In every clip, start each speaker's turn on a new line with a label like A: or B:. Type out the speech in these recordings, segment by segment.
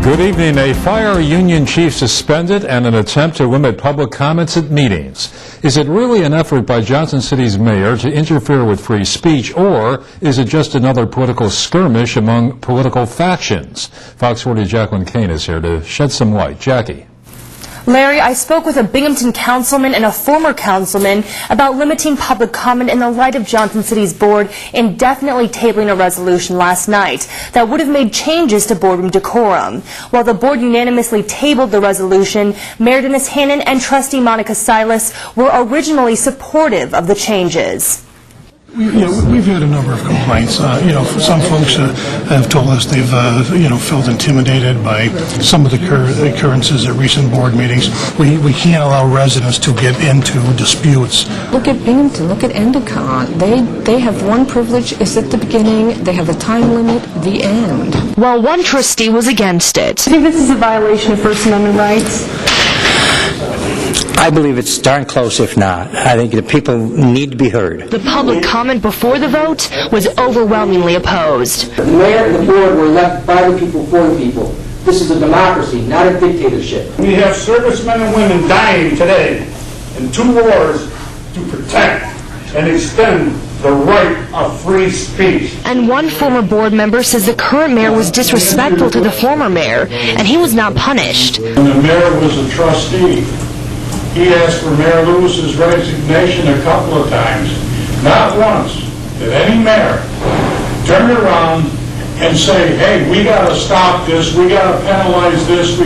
A: Good evening. A fire union chief suspended and an attempt to limit public comments at meetings. Is it really an effort by Johnson City's mayor to interfere with free speech, or is it just another political skirmish among political factions? Fox 40 Jacqueline Kane is here to shed some light. Jackie.
B: Larry, I spoke with a Binghamton councilman and a former councilman about limiting public comment in the light of Johnson City's board indefinitely tabling a resolution last night that would have made changes to boardroom decorum. While the board unanimously tabled the resolution, Mayor Dennis Hannon and Trustee Monica Silas were originally supportive of the changes.
C: We've had a number of complaints. Some folks have told us they've, felt intimidated by some of the occurrences at recent board meetings. We can't allow residents to get into disputes.
D: Look at Binghamton, look at Endicott. They have one privilege, it's at the beginning, they have a time limit, the end.
B: While one trustee was against it.
E: Do you think this is a violation of First Amendment rights?
F: I believe it's darn close, if not. I think the people need to be heard.
B: The public comment before the vote was overwhelmingly opposed.
G: The mayor and the board were elected by the people for the people. This is a democracy, not a dictatorship.
H: We have servicemen and women dying today in 2 wars to protect and extend the right of free speech.
B: And one former board member says the current mayor was disrespectful to the former mayor, and he was not punished.
H: When the mayor was a trustee, he asked for Mayor Lewis's resignation a couple of times. Not once did any mayor turn around and say, hey, we got to stop this, we got to penalize this,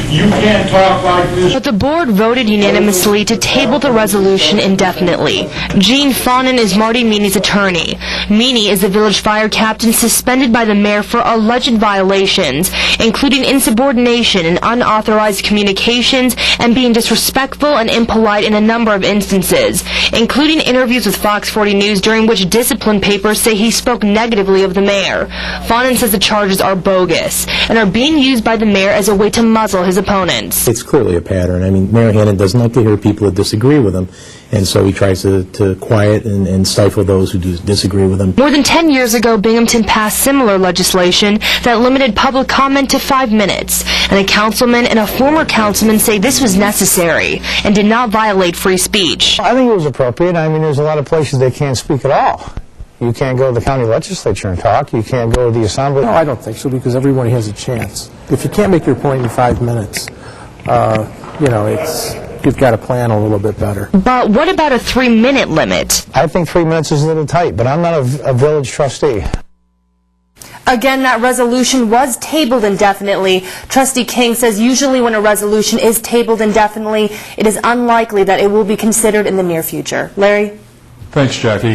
H: you can't talk like this.
B: But the board voted unanimously to table the resolution indefinitely. Gene Fawnin is Marty Meany's attorney. Meany is the village fire captain suspended by the mayor for alleged violations, including insubordination and unauthorized communications and being disrespectful and impolite in a number of instances, including interviews with Fox 40 News during which discipline papers say he spoke negatively of the mayor. Fawnin says the charges are bogus and are being used by the mayor as a way to muzzle his opponents.
I: It's clearly a pattern. I mean, Mayor Hannon doesn't like to hear people that disagree with him, and so he tries to quiet and stifle those who disagree with him.
B: More than 10 years ago, Binghamton passed similar legislation that limited public comment to 5 minutes, and a councilman and a former councilman say this was necessary and did not violate free speech.
J: I think it was appropriate. I mean, there's a lot of places they can't speak at all. You can't go to the county legislature and talk. You can't go to the assembly.
K: No, I don't think so, because everybody has a chance. If you can't make your point in 5 minutes, you've got to plan a little bit better.
B: But what about a 3-minute limit?
J: I think 3 minutes is a little tight, but I'm not a village trustee.
B: Again, that resolution was tabled indefinitely. Trustee King says usually when a resolution is tabled indefinitely, it is unlikely that it will be considered in the near future. Larry?
A: Thanks, Jackie.